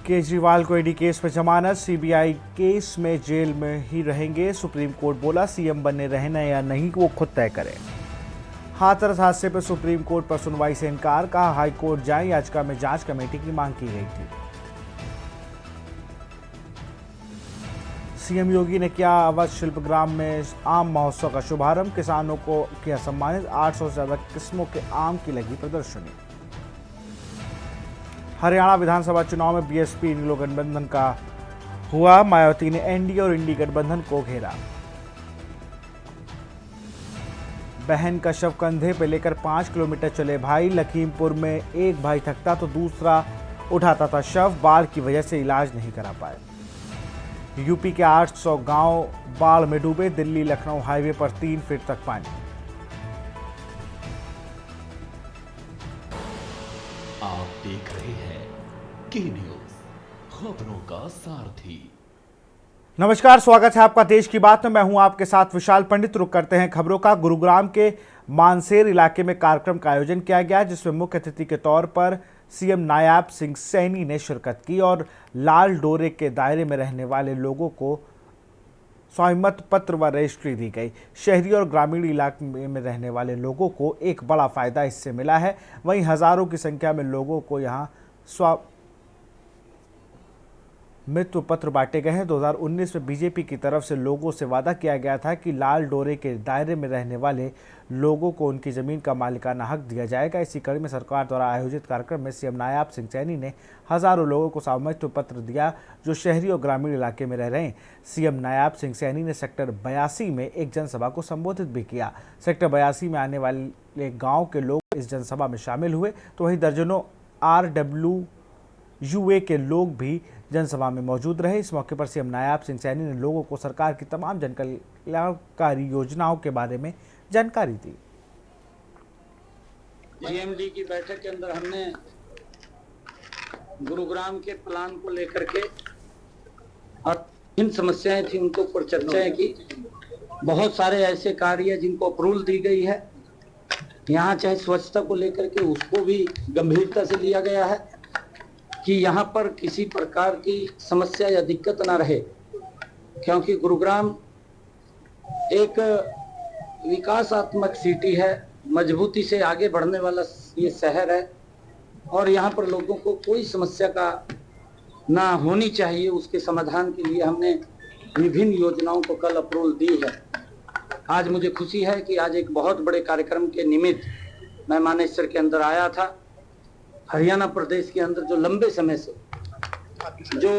केजरीवाल को ED case में जमानत, सीबीआई केस में जेल में ही रहेंगे। सुप्रीम कोर्ट बोला सीएम बने रहना या नहीं वो खुद तय करें। हाथरस हादसे पर सुप्रीम कोर्ट पर सुनवाई से इनकार, कहा हाई कोर्ट जाए, याचिका में जांच कमेटी की मांग की गई थी। सीएम योगी ने किया अवध शिल्पग्राम में आम महोत्सव का शुभारंभ, किसानों को किया सम्मानित। 800 से ज्यादा किस्मों के आम की लगी प्रदर्शनी। हरियाणा विधानसभा चुनाव में बीएसपी इंग्लो गठबंधन का हुआ, मायावती ने एनडीए और इंडी गठबंधन को घेरा। बहन का शव कंधे पे लेकर 5 किलोमीटर चले भाई, लखीमपुर में एक भाई थकता तो दूसरा उठाता था शव, बाढ़ की वजह से इलाज नहीं करा पाए। यूपी के 800 गांव बाढ़ में डूबे, दिल्ली लखनऊ हाईवे पर 3 फीट तक पानी। आप देख रहे हैं के न्यूज, खबरों का सारथी। नमस्कार, स्वागत है आपका देश की बात में। मैं हूं आपके साथ विशाल पंडित। रुक करते हैं खबरों का। गुरुग्राम के मानसेर इलाके में कार्यक्रम का आयोजन किया गया, जिसमें मुख्य अतिथि के तौर पर सीएम नायब सिंह सैनी ने शिरकत की और लाल डोरे के दायरे में रहने वाले लोगों को स्वामित्व पत्र व रजिस्ट्री दी गई। शहरी और ग्रामीण इलाके में रहने वाले लोगों को एक बड़ा फायदा इससे मिला है। वहीं हजारों की संख्या में लोगों को यहां स्वामित्व पत्र बांटे गए हैं। 2019 में बीजेपी की तरफ से लोगों से वादा किया गया था कि लाल डोरे के दायरे में रहने वाले लोगों को उनकी जमीन का मालिकाना हक दिया जाएगा। इसी कड़ी में सरकार द्वारा आयोजित कार्यक्रम में सीएम नायब सिंह सैनी ने हजारों लोगों को स्वामित्व पत्र दिया जो शहरी और ग्रामीण इलाके में रह रहे हैं। सीएम नायब सिंह सैनी ने सेक्टर 82 में एक जनसभा को संबोधित भी किया। सेक्टर 82 में आने वाले गाँव के लोग इस जनसभा में शामिल हुए, तो वहीं दर्जनों RWUA के लोग भी जनसभा में मौजूद रहे। इस मौके पर सीएम नायब सिंह सैनी ने लोगों को सरकार की तमाम जनकल्याणकारी योजनाओं के बारे में जानकारी दी। GMD की बैठक के अंदर हमने गुरुग्राम के प्लान को लेकर के और जिन समस्याएं थी उनको पर चर्चाएं की। बहुत सारे ऐसे कार्य जिनको अप्रूवल दी गई है। यहाँ चाहे स्वच्छता को लेकर के उसको भी गंभीरता से लिया गया है कि यहाँ पर किसी प्रकार की समस्या या दिक्कत ना रहे, क्योंकि गुरुग्राम एक विकासात्मक सिटी है, मजबूती से आगे बढ़ने वाला ये शहर है और यहाँ पर लोगों को कोई समस्या का ना होनी चाहिए। उसके समाधान के लिए हमने विभिन्न योजनाओं को कल अप्रूवल दी है। आज मुझे खुशी है कि आज एक बहुत बड़े कार्यक्रम के निमित्त मैं मानेसर के अंदर आया था। हरियाणा प्रदेश के अंदर जो लंबे समय से जो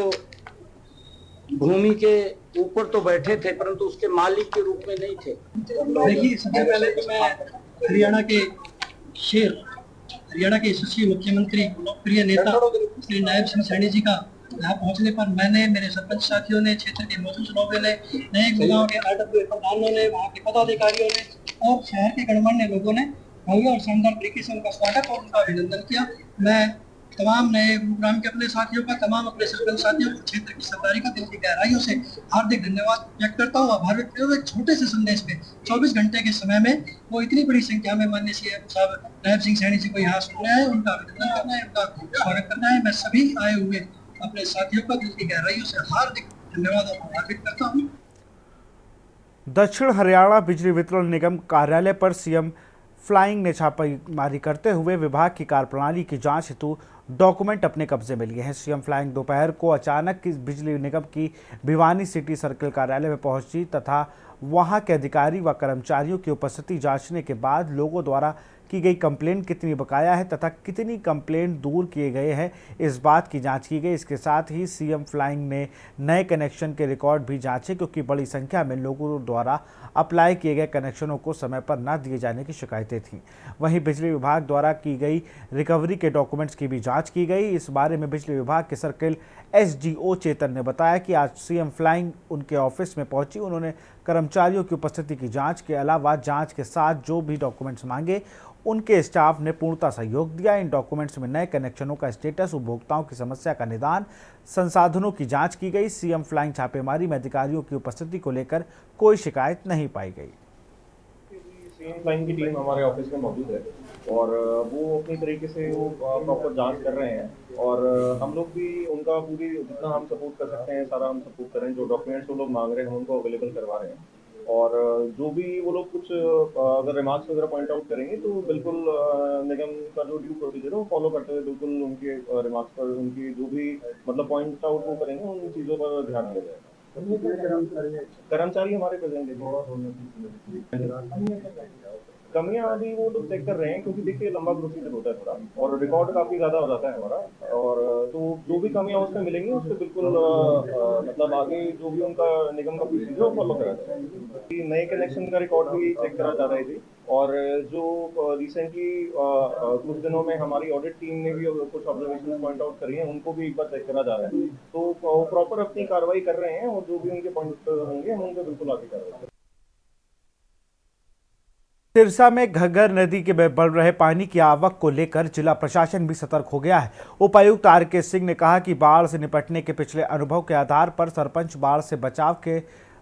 भूमि के ऊपर तो बैठे थे परंतु उसके मालिक के रूप में नहीं थे। देखिए, सबसे पहले तो मैं हरियाणा के शेर, हरियाणा के यशस्वी मुख्यमंत्री, लोकप्रिय नेता श्री नायब सिंह सैनी जी का यहाँ पहुँचने पर मैंने, मेरे सरपंच साथियों ने, क्षेत्र के मौजूद लोगों ने, नए गाँव के RWA प्रधानों ने, वहाँ के पदाधिकारियों ने और शहर के गणमान्य लोगों ने भव्य और शानदार तरीके से उनका स्वागत और उनका अभिनंदन किया। मैं तमाम नए गुरुग्राम के अपने साथियों का, तमाम अपने सरपंच साथियों को, क्षेत्र की सरदारी का दिल की गहराइयों से हार्दिक धन्यवाद व्यक्त करता हूँ। आभार व्यक्त करता हूँ। एक छोटे से संदेश में 24 घंटे के समय में वो इतनी बड़ी संख्या में माननीय सीएम साहब नायब सिंह सैनी जी को यहाँ सुनना है, उनका अभिनंदन करना है, उनका स्वागत करना है। मैं सभी आए हुए अपने साथियों का दिल की गहराइयों से हार्दिक धन्यवाद और आभार व्यक्त करता हूँ। दक्षिण हरियाणा बिजली वितरण निगम कार्यालय पर सीएम फ्लाइंग ने छापेमारी करते हुए विभाग की कार्यप्रणाली की जांच हेतु डॉक्यूमेंट अपने कब्जे में लिए हैं। सीएम फ्लाइंग दोपहर को अचानक बिजली निगम की भिवानी सिटी सर्कल कार्यालय में पहुंची तथा वहां के अधिकारी व कर्मचारियों की उपस्थिति जांचने के बाद लोगों द्वारा की गई कंप्लेंट कितनी बकाया है तथा कितनी कंप्लेंट दूर किए गए हैं, इस बात की जांच की गई। इसके साथ ही सीएम फ्लाइंग ने नए कनेक्शन के रिकॉर्ड भी जांचे, क्योंकि बड़ी संख्या में लोगों द्वारा अप्लाई किए गए कनेक्शनों को समय पर न दिए जाने की शिकायतें थीं। वहीं बिजली विभाग द्वारा की गई रिकवरी के डॉक्यूमेंट्स की भी जाँच की गई। इस बारे में बिजली विभाग के सर्किल SDO चेतन ने बताया कि आज सीएम फ्लाइंग उनके ऑफिस में पहुंची। उन्होंने कर्मचारियों की उपस्थिति की जांच के अलावा जांच के साथ जो भी डॉक्यूमेंट्स मांगे उनके स्टाफ ने पूर्णतः सहयोग दिया। इन डॉक्यूमेंट्स में नए कनेक्शनों का स्टेटस, उपभोक्ताओं की समस्या का निदान, संसाधनों की जांच की गई। सीएम फ्लाइंग छापेमारी में अधिकारियों की उपस्थिति को लेकर कोई शिकायत नहीं पाई गई। सीएम फ्लाइंग की टीम हमारे ऑफिस में मौजूद है। और वो अपनी तरीके से वो प्रॉपर जांच कर रहे हैं। और हम लोग भी उनका पूरी जितना हम सपोर्ट कर सकते हैं सारा हम सपोर्ट कर रहे हैं। जो डॉक्यूमेंट्स वो लोग मांग रहे हैं हम उनको अवेलेबल करवा रहे हैं। और जो भी वो लोग कुछ अगर रिमार्क्स वगैरह पॉइंट आउट करेंगे तो बिल्कुल निगम का जो ड्यू प्रोसीजर है वो फॉलो करते हुए बिल्कुल उनके रिमार्क्स पर उनकी जो भी मतलब पॉइंट आउट वो करेंगे उन चीज़ों पर ध्यान दिया जाएगा। कर्मचारी हमारे प्रेजेंट कमियां अभी वो लोग चेक कर रहे हैं, क्योंकि देखिए लंबा प्रोसीजर होता है थोड़ा और रिकॉर्ड काफी ज्यादा हो जाता है हमारा। और तो जो भी कमियां उसमें मिलेंगी उससे बिल्कुल मतलब आगे जो भी उनका निगम का प्रोसीजर वो फॉलो करा जाए। नए कनेक्शन का रिकॉर्ड भी चेक करा जा रहा है जी। और जो रिसेंटली कुछ दिनों में हमारी ऑडिट टीम ने भी कुछ ऑब्जर्वेशन पॉइंट आउट करी है उनको भी एक बार चेक करा जा रहा है। तो प्रॉपर अपनी कार्रवाई कर रहे हैं और जो भी उनके पॉइंट होंगे हम उन पर बिल्कुल आगे कार्रवाई करेंगे। सिरसा में घग्गर नदी के बढ़ रहे पानी की आवक को लेकर जिला प्रशासन भी सतर्क हो गया है। उपायुक्त आर.के. सिंह ने कहा कि बाढ़ से निपटने के पिछले अनुभव के आधार पर सरपंच बाढ़ से बचाव के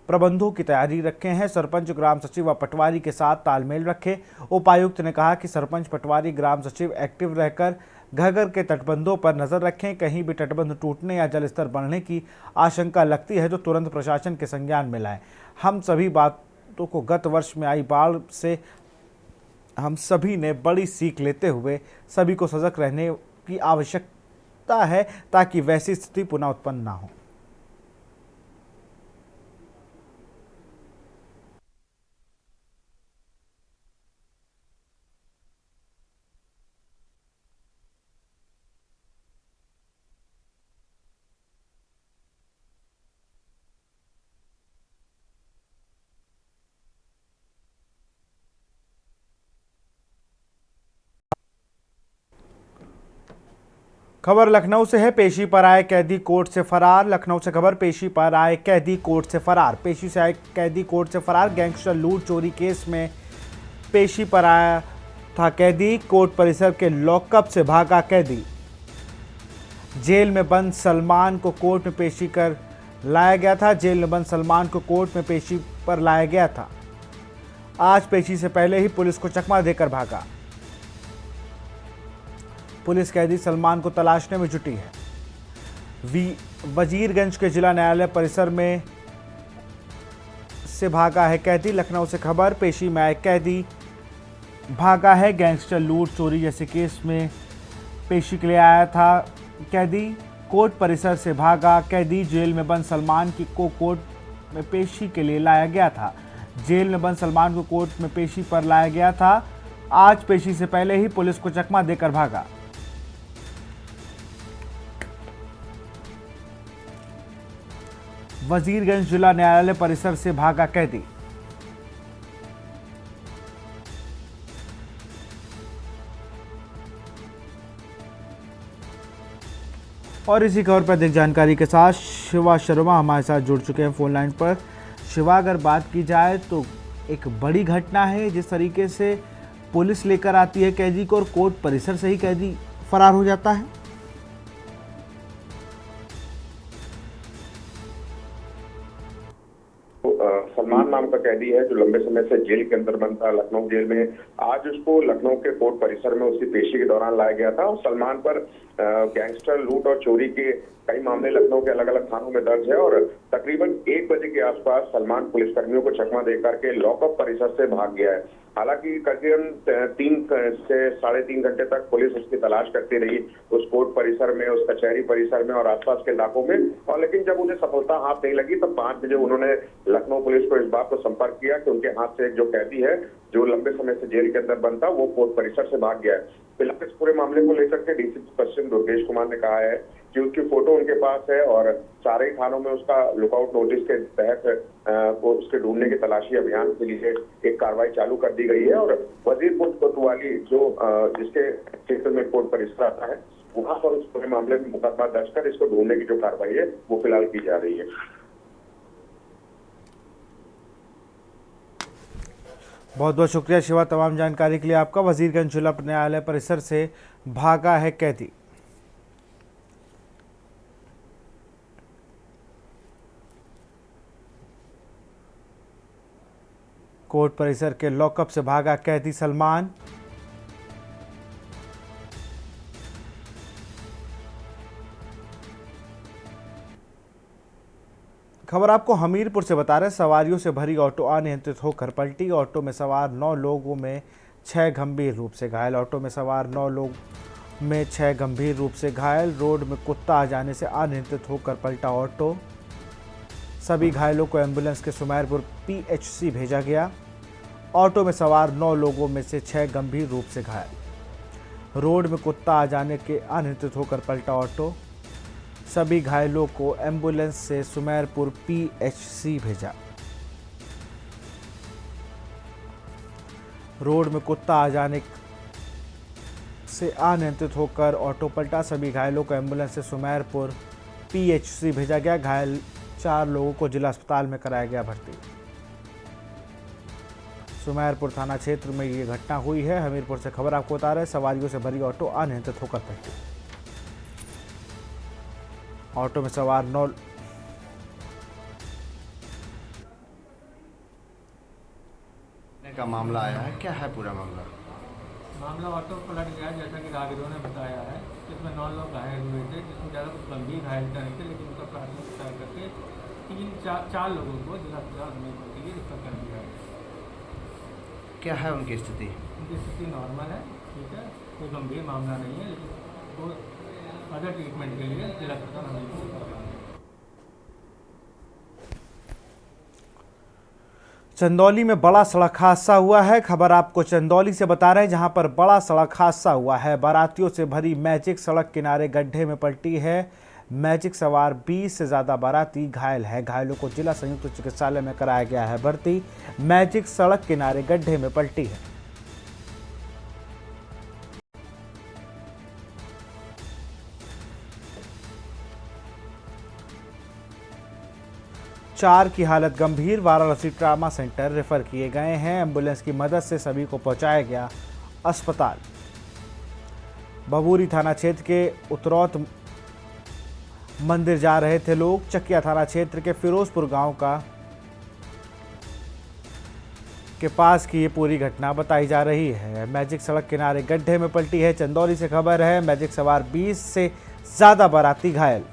प्रबंधों की तैयारी रखे हैं। सरपंच ग्राम सचिव व पटवारी के साथ तालमेल रखे। उपायुक्त ने कहा कि सरपंच पटवारी ग्राम सचिव एक्टिव रहकर घग्गर के तटबंधों पर नजर रखें। कहीं भी तटबंध टूटने या जलस्तर बढ़ने की आशंका लगती है तो तुरंत प्रशासन के संज्ञान में लाएं। हम सभी बातों को गत वर्ष में आई बाढ़ से हम सभी ने बड़ी सीख लेते हुए सभी को सजग रहने की आवश्यकता है ताकि वैसी स्थिति पुनः उत्पन्न ना हो। खबर लखनऊ से है। पेशी पर आए कैदी कोर्ट से फरार। लखनऊ से खबर, पेशी पर आए कैदी कोर्ट से फरार। पेशी से आए कैदी कोर्ट से फरार। गैंगस्टर लूट चोरी केस में पेशी पर आया था कैदी। कोर्ट परिसर के लॉकअप से भागा कैदी। जेल में बंद सलमान को कोर्ट में पेशी कर लाया गया था। जेल में बंद सलमान को कोर्ट में पेशी पर लाया गया था। आज पेशी से पहले ही पुलिस को चकमा देकर भागा। पुलिस कैदी सलमान को तलाशने में जुटी है। वजीरगंज के जिला न्यायालय परिसर में से भागा है कैदी। लखनऊ से खबर, पेशी में आए कैदी भागा है। गैंगस्टर लूट चोरी जैसे केस में पेशी के लिए आया था कैदी। कोर्ट परिसर से भागा कैदी। जेल में बंद सलमान को कोर्ट में पेशी के लिए लाया गया था। जेल में बंद सलमान को कोर्ट में पेशी पर लाया गया था। आज पेशी से पहले ही पुलिस को चकमा देकर भागा। वजीरगंज जिला न्यायालय परिसर से भागा कैदी। और इसी खबर पर अधिक जानकारी के साथ शिवा शर्मा हमारे साथ जुड़ चुके हैं फोन लाइन पर। शिवा, अगर बात की जाए तो एक बड़ी घटना है जिस तरीके से पुलिस लेकर आती है कैदी को और कोर्ट परिसर से ही कैदी फरार हो जाता है। सलमान नाम का कैदी है जो लंबे समय से जेल के अंदर बंद था लखनऊ जेल में। आज उसको लखनऊ के कोर्ट परिसर में उसकी पेशी के दौरान लाया गया था। और सलमान पर गैंगस्टर लूट और चोरी के कई मामले लखनऊ के अलग अलग थानों में दर्ज है। और तकरीबन 1 बजे के आसपास सलमान पुलिसकर्मियों को चकमा देकर के लॉकअप परिसर से भाग गया है। हालांकि करीबन 3 से 3.5 घंटे तक पुलिस उसकी तलाश करती रही उस कोर्ट परिसर में, उस कचहरी परिसर में और आसपास के इलाकों में। और लेकिन जब उन्हें सफलता हाथ नहीं लगी तब 5 बजे उन्होंने लखनऊ पुलिस को इस बात को संपर्क किया कि उनके हाथ से एक जो कैदी है जो लंबे समय से जेल के अंदर बंद था वो कोर्ट परिसर से भाग गया है। फिलहाल इस पूरे मामले को लेकर के डीसीपी पश्चिम दुर्गेश कुमार ने कहा है कि उसकी फोटो उनके पास है और सारे ही थानों में उसका लुकआउट नोटिस के तहत उसके ढूंढने की तलाशी अभियान के लिए एक कार्रवाई चालू कर दी गई है। और वजीरपुर कोतवाली जो जिसके क्षेत्र में कोर्ट परिसर आता है वहां पर उस पूरे मामले में मुकदमा दर्ज कर इसको ढूंढने की जो कार्रवाई है वो फिलहाल की जा रही है। बहुत बहुत शुक्रिया शिवा तमाम जानकारी के लिए आपका। वजीरगंज जिला न्यायालय परिसर से भागा है कैदी। कोर्ट परिसर के लॉकअप से भागा कैदी सलमान। खबर आपको हमीरपुर से बता रहे हैं। सवारियों से भरी ऑटो अनियंत्रित होकर पलटी। ऑटो में सवार 9 लोगों में 6 गंभीर रूप से घायल। ऑटो में सवार 9 लोग में 6 गंभीर रूप से घायल। रोड में कुत्ता आ जाने से अनियंत्रित होकर पलटा ऑटो। सभी घायलों को एम्बुलेंस के सुमेरपुर PHC भेजा गया। ऑटो में सवार 9 लोगों में से 6 गंभीर रूप से घायल। रोड में कुत्ता आ जाने के अनियंत्रित होकर पलटा ऑटो। सभी घायलों को एम्बुलेंस से सुमेरपुर PHC भेजा। रोड में कुत्ता आ जाने से अनियंत्रित होकर ऑटो पलटा। सभी घायलों को एम्बुलेंस से सुमेरपुर PHC भेजा गया। घायल 4 लोगों को जिला अस्पताल में कराया गया भर्ती। सुमेरपुर थाना क्षेत्र में ये घटना हुई है। हमीरपुर से खबर आपको बता रहे हैं। सवारियों से भरी ऑटो अनियंत्रित होकर पलटी। ऑटो में सवार 9 का मामला आया है, क्या है पूरा मामला? मामला ऑटो पलट गया जैसा कि राहगीरों ने बताया है। इसमें 9 लोग घायल हुए थे, जिसमें ज़्यादा कुछ गंभीर घायल नहीं थे, लेकिन उनका प्राथमिक उपचार करके 4 लोगों को जिला अस्पताल में भर्ती की रेफर कर दिया है। क्या है उनकी स्थिति? उनकी स्थिति नॉर्मल है, ठीक है, कोई गंभीर मामला नहीं है, लेकिन वो अदर ट्रीटमेंट के लिए जिला अस्पताल हमीरपुर रेफर कर दिया। चंदौली में बड़ा सड़क हादसा हुआ है। खबर आपको चंदौली से बता रहे हैं, जहां पर बड़ा सड़क हादसा हुआ है। बारातियों से भरी मैजिक सड़क किनारे गड्ढे में पलटी है। मैजिक सवार 20 से ज्यादा बाराती घायल हैं। घायलों को जिला संयुक्त चिकित्सालय में कराया गया है भर्ती। मैजिक सड़क किनारे गड्ढे में पलटी है। चार की हालत गंभीर, वाराणसी ट्रामा सेंटर रेफर किए गए हैं। एम्बुलेंस की मदद से सभी को पहुंचाया गया अस्पताल। बबूरी थाना क्षेत्र के उत्तरौत मंदिर जा रहे थे लोग। चकिया थाना क्षेत्र के फिरोजपुर गांव के पास की ये पूरी घटना बताई जा रही है। मैजिक सड़क किनारे गड्ढे में पलटी है। चंदौली से खबर है। मैजिक सवार 20 से ज्यादा बाराती घायल।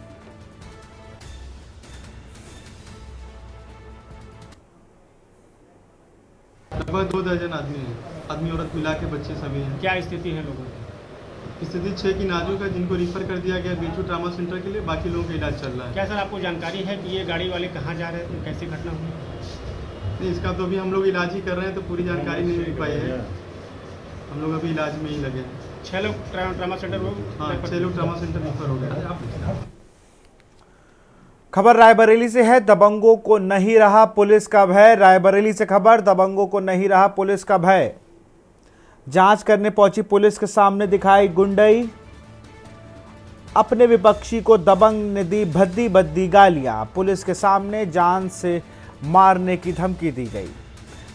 लगभग 2 दर्जन आदमी हैं, आदमी औरत मिला के बच्चे सभी हैं। क्या स्थिति है लोगों की? स्थिति 6 की नाजुक है, जिनको रिफर कर दिया गया बीचू ट्रामा सेंटर के लिए। बाकी लोगों का इलाज चल रहा है। क्या सर आपको जानकारी है कि ये गाड़ी वाले कहाँ जा रहे थे, कैसी घटना हुई? नहीं, इसका तो अभी हम लोग इलाज ही कर रहे हैं, तो पूरी जानकारी नहीं मिल पाई है। हम लोग अभी इलाज में ही लगे हैं। 6 लोग ट्रामा सेंटर हो? हाँ, 6 लोग ट्रामा सेंटर रिफर हो गए। खबर रायबरेली से है। दबंगों को नहीं रहा पुलिस का भय। रायबरेली से खबर, दबंगों को नहीं रहा पुलिस का भय। जांच करने पहुंची पुलिस के सामने दिखाई गुंडई। अपने विपक्षी को दबंग ने दी भद्दी भद्दी गालियां। पुलिस के सामने जान से मारने की धमकी दी गई।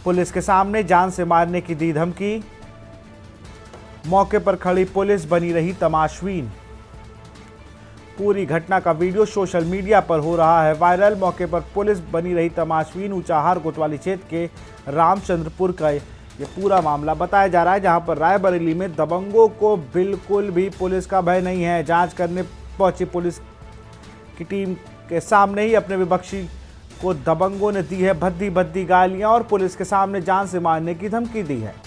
पुलिस के सामने जान से मारने की दी धमकी। मौके पर खड़ी पुलिस बनी रही तमाशवीन। पूरी घटना का वीडियो सोशल मीडिया पर हो रहा है वायरल। मौके पर पुलिस बनी रही तमाशवीन। ऊंचाहार कोतवाली क्षेत्र के रामचंद्रपुर का ये पूरा मामला बताया जा रहा है, जहां पर रायबरेली में दबंगों को बिल्कुल भी पुलिस का भय नहीं है। जांच करने पहुंची पुलिस की टीम के सामने ही अपने विपक्षी को दबंगों ने दी है भद्दी भद्दी गालियां और पुलिस के सामने जान से मारने की धमकी दी है।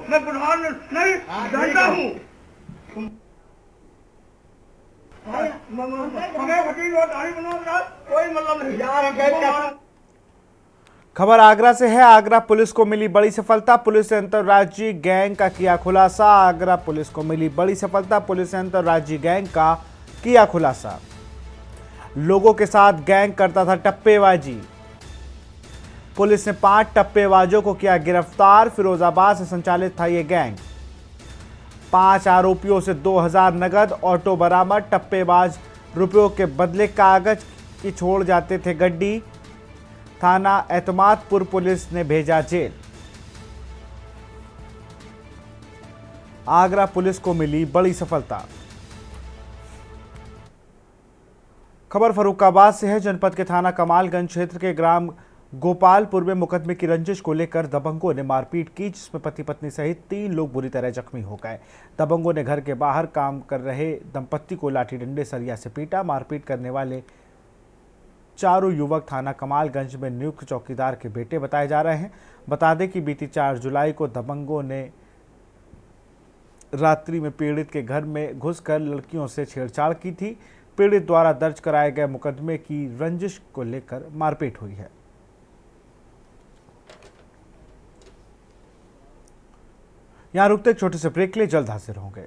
मैं प्रधान नहीं जानता हूँ। कोई मतलब नहीं। खबर आगरा से है। आगरा पुलिस को मिली बड़ी सफलता। पुलिस ने अंतर्राज्यीय गैंग का किया खुलासा। आगरा पुलिस को मिली बड़ी सफलता। पुलिस ने अंतर्राज्यीय गैंग का किया खुलासा। लोगों के साथ गैंग करता था टप्पेबाजी। पुलिस ने 5 टप्पेबाजों को किया गिरफ्तार। फिरोजाबाद से संचालित था ये गैंग। 5 आरोपियों से 2000 नगद, ऑटो बरामद। टप्पेबाज रुपयों के बदले कागज की छोड़ जाते थे गड्डी। थाना एतमादपुर पुलिस ने भेजा जेल। आगरा पुलिस को मिली बड़ी सफलता। खबर फर्रुखाबाद से है। जनपद के थाना कमालगंज क्षेत्र के ग्राम गोपालपुर में मुकदमे की रंजिश को लेकर दबंगों ने मारपीट की, जिसमें पति पत्नी सहित 3 लोग बुरी तरह जख्मी हो गए। दबंगों ने घर के बाहर काम कर रहे दंपत्ति को लाठी डंडे सरिया से पीटा। मारपीट करने वाले चारों युवक थाना कमालगंज में नियुक्त चौकीदार के बेटे बताए जा रहे हैं। बता दें कि बीती 4 जुलाई को दबंगों ने रात्रि में पीड़ित के घर में घुसकर लड़कियों से छेड़छाड़ की थी। पीड़ित द्वारा दर्ज कराए गए मुकदमे की रंजिश को लेकर मारपीट हुई है। यहां रुकते एक छोटे से ब्रेक के लिए जल्द हाजिर होंगे।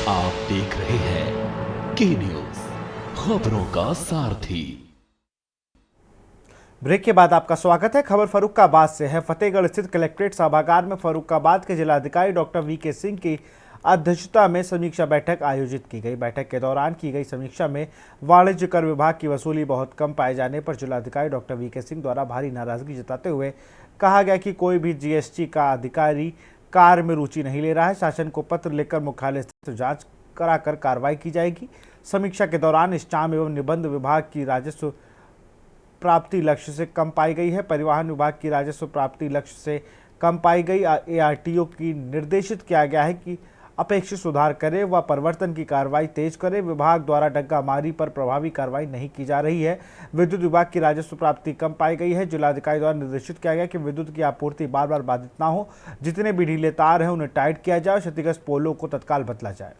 आप देख रहे हैं के न्यूज, खबरों का सारथी। ब्रेक के बाद आपका स्वागत है। खबर फर्रुखाबाद से है। फतेहगढ़ स्थित कलेक्ट्रेट सभागार में फर्रुखाबाद के जिलाधिकारी डॉक्टर वीके सिंह की अध्यक्षता में समीक्षा बैठक आयोजित की गई। बैठक के दौरान की गई समीक्षा में वाणिज्य कर विभाग की वसूली बहुत कम पाए जाने पर जिलाधिकारी डॉक्टर वीके सिंह द्वारा भारी नाराजगी जताते हुए कहा गया कि कोई भी जीएसटी का अधिकारी कार्य में रुचि नहीं ले रहा है। शासन को पत्र लिखकर मुख्यालय स्थित जांच कराकर कार्रवाई की जाएगी। समीक्षा के दौरान स्टाम्प एवं निबंध विभाग की राजस्व प्राप्ति लक्ष्य से कम पाई गई है। परिवहन विभाग की राजस्व प्राप्ति लक्ष्य से कम पाई गई। ARTO की निर्देशित किया गया है कि अपेक्षित सुधार करे व परिवर्तन की कार्रवाई तेज करे। विभाग द्वारा डग्गामारी पर प्रभावी कार्रवाई नहीं की जा रही है। विद्युत विभाग की राजस्व प्राप्ति कम पाई गई है। जिलाधिकारी द्वारा निर्देशित किया गया कि विद्युत की आपूर्ति बार बार बाधित न हो। जितने भी ढीले तार हैं उन्हें टाइट किया जाए और क्षतिग्रस्त पोलों को तत्काल बदला जाए।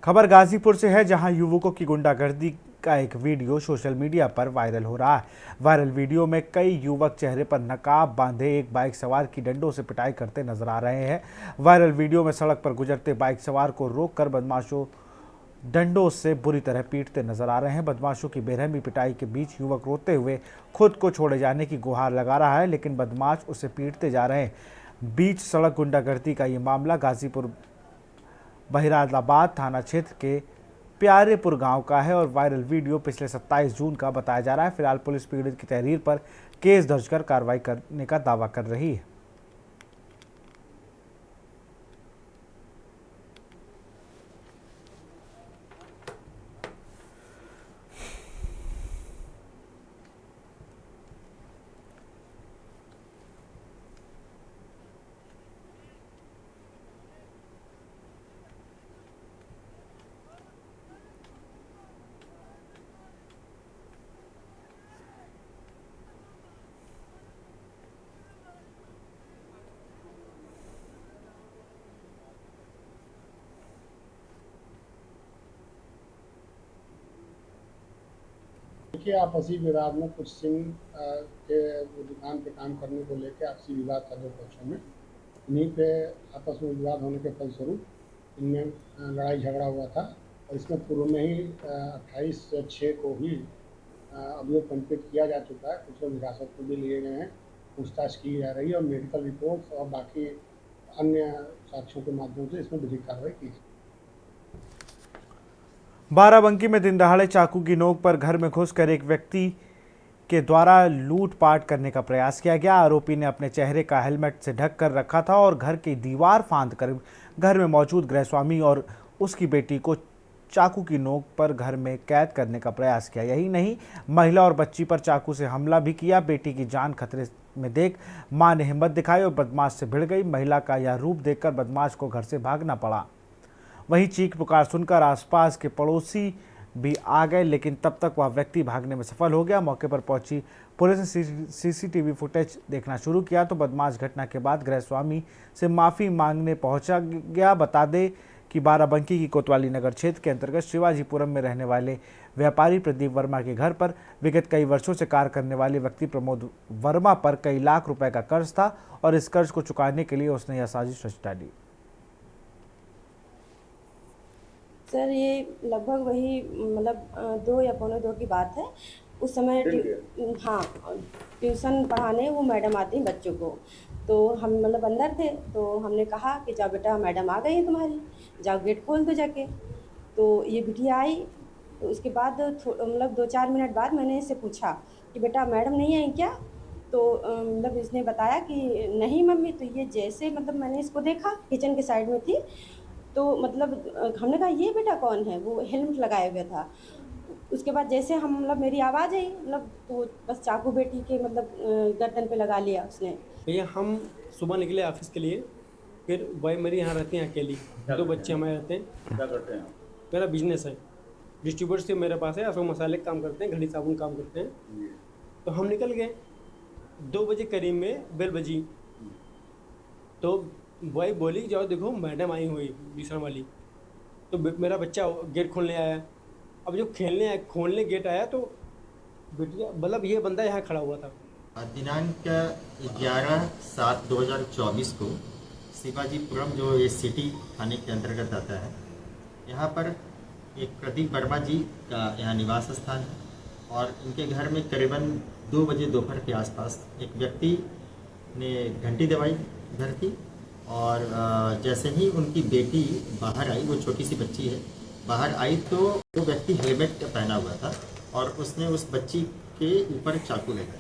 खबर गाजीपुर से है, जहां युवकों की गुंडागर्दी का एक वीडियो सोशल मीडिया पर वायरल हो रहा है। वायरल वीडियो में कई युवक चेहरे पर नकाब बांधे एक बाइक सवार की डंडों से पिटाई करते नजर आ रहे हैं। वायरल वीडियो में सड़क पर गुजरते बाइक सवार को रोककर बदमाशों डंडों से बुरी तरह पीटते नजर आ रहे हैं। बदमाशों की बेरहमी पिटाई के बीच युवक रोते हुए खुद को छोड़े जाने की गुहार लगा रहा है, लेकिन बदमाश उसे पीटते जा रहे हैं। बीच सड़क गुंडागर्दी का ये मामला गाजीपुर बहिरालाबाद थाना क्षेत्र के प्यारेपुर गांव का है और वायरल वीडियो पिछले 27 जून का बताया जा रहा है। फिलहाल पुलिस पीड़ित की तहरीर पर केस दर्ज कर कार्रवाई करने का दावा कर रही है। देखिए, आपसी विवाद में कुछ सिंह के दुकान पे काम करने को लेकर आपसी विवाद था 2 पक्षों में। इन्हीं पे आपस में विवाद होने के फलस्वरूप इनमें लड़ाई झगड़ा हुआ था और इसमें पूर्व में ही 28/6 को ही अभियोग पंजीकृत किया जा चुका है। कुछ लोग हिरासत में भी लिए गए हैं, पूछताछ की जा रही है और मेडिकल रिपोर्ट और बाकी अन्य साक्ष्यों के माध्यम से इसमें विधिक कार्रवाई की। बाराबंकी में दिन दहाड़े चाकू की नोक पर घर में घुसकर एक व्यक्ति के द्वारा लूटपाट करने का प्रयास किया गया। आरोपी ने अपने चेहरे का हेलमेट से ढक कर रखा था और घर की दीवार फांदकर घर में मौजूद गृहस्वामी और उसकी बेटी को चाकू की नोक पर घर में कैद करने का प्रयास किया। यही नहीं, महिला और बच्ची पर चाकू से हमला भी किया। बेटी की जान खतरे में देख मां ने हिम्मत दिखाई और बदमाश से भिड़ गई। महिला का यह रूप देखकर बदमाश को घर से भागना पड़ा। वहीं चीख पुकार सुनकर आसपास के पड़ोसी भी आ गए, लेकिन तब तक वह व्यक्ति भागने में सफल हो गया। मौके पर पहुंची पुलिस ने सीसीटीवी फुटेज देखना शुरू किया तो बदमाश घटना के बाद गृहस्वामी से माफ़ी मांगने पहुंचा गया। बता दें कि बाराबंकी की कोतवाली नगर क्षेत्र के अंतर्गत शिवाजीपुरम में रहने वाले व्यापारी प्रदीप वर्मा के घर पर विगत कई वर्षों से कार्य करने वाले व्यक्ति प्रमोद वर्मा पर कई लाख रुपए का कर्ज था और इस कर्ज को चुकाने के लिए उसने यह साजिश रच डाली। सर, ये लगभग वही मतलब 2 या पौने 2 की बात है। उस समय ट्यूशन पढ़ाने वो मैडम आती हैं बच्चों को, तो हम अंदर थे तो हमने कहा कि जाओ बेटा मैडम आ गई है तुम्हारी, जाओ गेट खोल दो जाके। तो ये बिटिया आई तो उसके बाद मतलब 2-4 मिनट बाद मैंने इससे पूछा कि बेटा मैडम नहीं आई क्या? तो मतलब इसने बताया कि नहीं मम्मी। तो ये जैसे मतलब मैंने इसको देखा, किचन के साइड में थी, तो मतलब हमने कहा ये बेटा कौन है? वो हेलमेट लगाए हुए था। उसके बाद जैसे हम मतलब मेरी आवाज़ आई मतलब, तो बस चाकू बेटी के मतलब गर्दन पे लगा लिया उसने। भैया हम सुबह निकले ऑफिस के लिए, फिर वाइफ मेरी यहाँ रहती हैं अकेली, 2 बच्चे हमारे रहते हैं। क्या करते हैं? मेरा बिजनेस है, डिस्ट्रीब्यूटरशिप मेरे पास है, अशोक मसाले का काम करते हैं, घड़ी साबुन काम करते हैं। तो हम निकल गए, 2 बजे करीब में बेल बजी, तो वाइफ बोली जाओ देखो मैडम आई हुई बिसरण वाली। तो मेरा बच्चा गेट खोलने आया। अब जो खोलने गेट आया तो बेटिया मतलब ये बंदा यहाँ खड़ा हुआ था। दिनांक 11/7/2024 को शिवाजीपुरम जो ये सिटी थाने के अंतर्गत आता है, यहाँ पर एक प्रदीप वर्मा जी का यहाँ निवास स्थान है और इनके घर में करीबन 2 बजे दोपहर के आसपास एक व्यक्ति ने घंटी दबाई घर की और जैसे ही उनकी बेटी बाहर आई, वो छोटी सी बच्ची है, बाहर आई तो वो व्यक्ति हेलमेट पहना हुआ था और उसने उस बच्ची के ऊपर चाकू लगा दिया।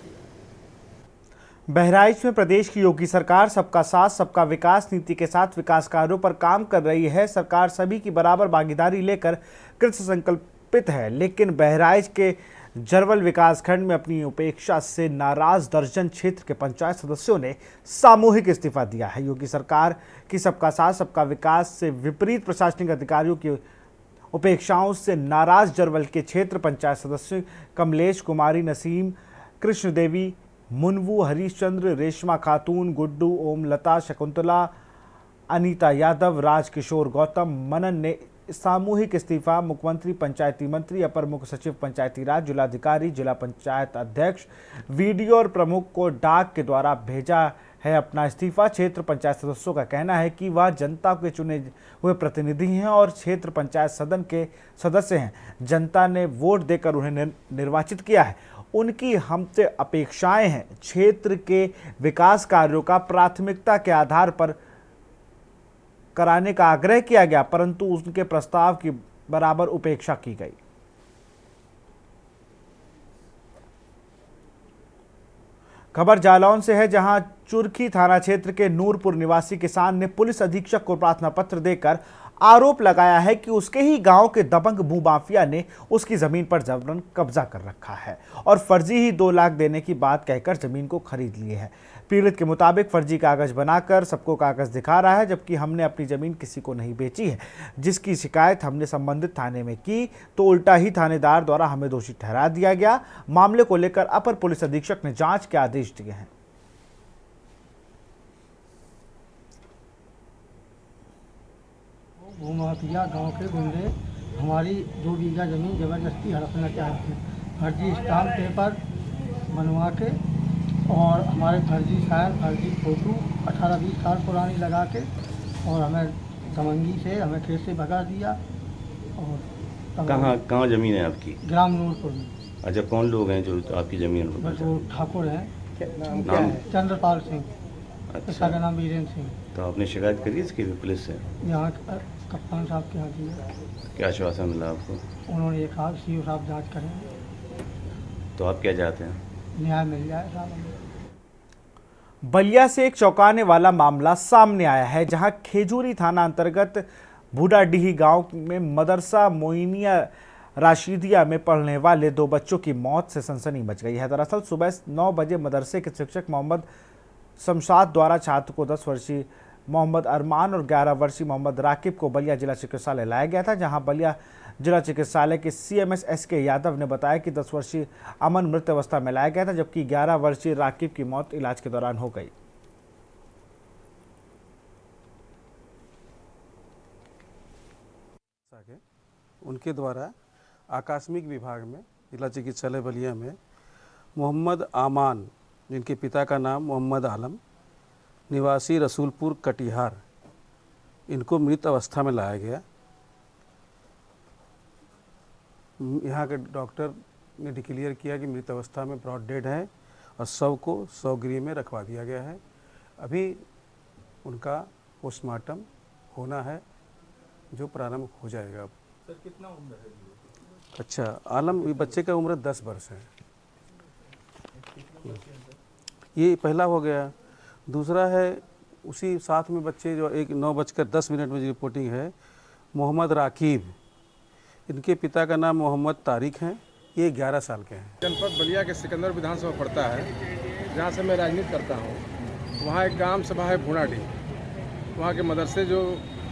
बहराइच में प्रदेश की योगी सरकार सबका साथ सबका विकास नीति के साथ विकास कार्यों पर काम कर रही है। सरकार सभी की बराबर भागीदारी लेकर कृत संकल्पित है, लेकिन बहराइच के जरवल विकासखंड में अपनी उपेक्षा से नाराज दर्जन क्षेत्र के पंचायत सदस्यों ने सामूहिक इस्तीफा दिया है। योगी सरकार की सबका साथ सबका विकास से विपरीत प्रशासनिक अधिकारियों की उपेक्षाओं से नाराज जरवल के क्षेत्र पंचायत सदस्य कमलेश कुमारी, नसीम, कृष्ण देवी, मुनवू, हरीशचंद्र, रेशमा खातून, गुड्डू, ओमलता, शकुंतला, अनीता यादव, राजकिशोर गौतम, मनन ने सामूहिक इस्तीफा मुख्यमंत्री, पंचायती मंत्री, अपर मुख्य सचिव पंचायती राज, जिलाधिकारी, जिला पंचायत अध्यक्ष, वीडियो और प्रमुख को डाक के द्वारा भेजा है अपना इस्तीफा। क्षेत्र पंचायत सदस्यों का कहना है कि वह जनता के चुने हुए प्रतिनिधि हैं और क्षेत्र पंचायत सदन के सदस्य हैं। जनता ने वोट देकर उन्हें निर्वाचित किया है। उनकी हमसे अपेक्षाएं हैं क्षेत्र के विकास कार्यों का प्राथमिकता के आधार पर कराने का आग्रह किया गया, परंतु उनके प्रस्ताव की बराबर उपेक्षा की गई। खबर जालौन से है, जहां चुरखी थाना क्षेत्र के नूरपुर निवासी किसान ने पुलिस अधीक्षक को प्रार्थना पत्र देकर आरोप लगाया है कि उसके ही गांव के दबंग भूमाफिया ने उसकी जमीन पर जबरन कब्जा कर रखा है और फर्जी ही 2 लाख देने की बात कहकर जमीन को खरीद लिए है। पीड़ित के मुताबिक फर्जी कागज बनाकर सबको कागज दिखा रहा है, जबकि हमने अपनी जमीन किसी को नहीं बेची है। जिसकी शिकायत हमने संबंधित थाने में की तो उल्टा ही थानेदार द्वारा हमें दोषी ठहरा दिया गया। मामले को लेकर अपर पुलिस अधीक्षक ने जांच के आदेश दिए हैं। भूमाफिया गांव के गुंडे हमारी 2 बीघा जमीन जबरदस्ती हड़पना चाहते हैं, फर्जी स्टाम्प पेपर बनवा के और हमारे फर्जी शायर, फर्जी फोटो 18-20 साल पुरानी लगा के और हमें दमंगी से हमें खेत से भगा दिया। और कहाँ ज़मीन है आपकी? ग्राम नूरपुर में। अच्छा, कौन लोग हैं जो आपकी ज़मीन? बस वो ठाकुर हैं, नाम? चंद्रपाल सिंह। अच्छा, इसका नाम वीरेंद्र सिंह। तो आपने शिकायत करी इसकी पुलिस से? यहाँ कप्तान साहब के यहाँ की है। क्या आश्वासन मिला आपको? उन्होंने ये कहा सीओ साहब जांच करेंगे। तो आप क्या चाहते हैं? न्याय मिल जाए साहब। बलिया से एक चौंकाने वाला मामला सामने आया है, जहां खेजूरी थाना अंतर्गत बूढ़ाडीही गांव में मदरसा मोइनिया राशिदिया में पढ़ने वाले 2 बच्चों की मौत से सनसनी मच गई है। दरअसल सुबह 9 बजे मदरसे के शिक्षक मोहम्मद शमशाद द्वारा छात्र को 10 वर्षीय मोहम्मद अरमान और 11 वर्षीय मोहम्मद राकिब को बलिया जिला चिकित्सालय लाया गया था, जहां बलिया जिला चिकित्सालय के CMS SK यादव ने बताया कि 10 वर्षीय अमन मृत अवस्था में लाया गया था, जबकि 11 वर्षीय राकिब की मौत इलाज के दौरान हो गई। उनके द्वारा आकस्मिक विभाग में जिला चिकित्सालय बलिया में मोहम्मद आमान, जिनके पिता का नाम मोहम्मद आलम, निवासी रसूलपुर कटिहार, इनको मृत अवस्था में लाया गया। यहाँ के डॉक्टर ने डिक्लेयर किया कि मृत अवस्था में ब्रॉड डेड है और शव को शवगृह में रखवा दिया गया है। अभी उनका पोस्टमार्टम होना है, जो प्रारंभ हो जाएगा। सर कितना उम्र है? अच्छा, आलम, ये बच्चे का उम्र 10 वर्ष है। ये पहला हो गया। दूसरा है उसी साथ में बच्चे जो 9:10 में जो रिपोर्टिंग है, मोहम्मद राकीब, इनके पिता का नाम मोहम्मद तारिक है, ये 11 साल के हैं। जनपद बलिया के सिकंदर विधानसभा पड़ता है, जहाँ से मैं राजनीति करता हूँ। वहाँ एक ग्राम सभा है भूनाडी, वहाँ के मदरसे जो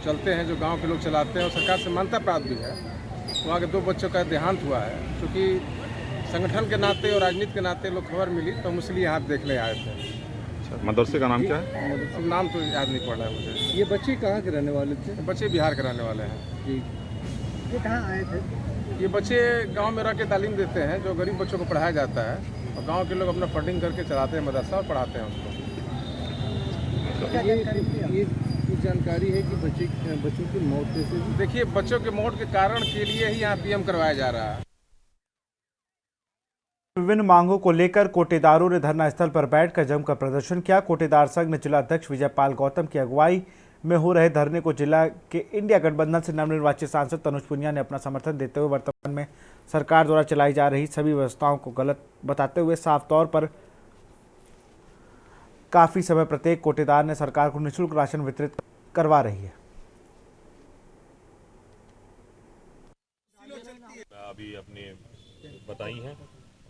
चलते हैं, जो गांव के लोग चलाते हैं और सरकार से मान्यता प्राप्त भी है। वहाँ के 2 बच्चों का देहांत हुआ है। क्योंकि संगठन के नाते और राजनीति के नाते लोग खबर मिली तो हम इसलिए यहाँ देखने आए थे। मदरसे का नाम क्या है? नाम तो याद नहीं पड़ रहा है मुझे। ये बच्चे कहाँ के रहने वाले थे? बच्चे बिहार के रहने वाले हैं जी। ये कहाँ आए थे? ये बच्चे गांव में रह के तालीम देते हैं, जो गरीब बच्चों को पढ़ाया जाता है, और गांव के लोग अपना फंडिंग करके चलाते हैं मदरसा और पढ़ाते हैं उसको। ये जानकारी है कि बच्चों की मौत कैसे? देखिए, बच्चों के मौत के कारण के लिए ही यहाँ पीएम करवाया जा रहा है। विभिन्न मांगों को लेकर कोटेदारों ने धरना स्थल पर बैठकर जमकर प्रदर्शन किया। कोटेदार संघ ने जिला अध्यक्ष विजयपाल गौतम की अगुवाई में हो रहे धरने को जिला के इंडिया गठबंधन से नवनिर्वाचित सांसद तनुज पुनिया ने अपना समर्थन देते हुए वर्तमान में सरकार द्वारा चलाई जा रही सभी व्यवस्थाओं को गलत बताते हुए साफ तौर पर काफी समय प्रत्येक कोटेदार ने सरकार को निःशुल्क राशन वितरित करवा रही है। अभी अपने बताई हैं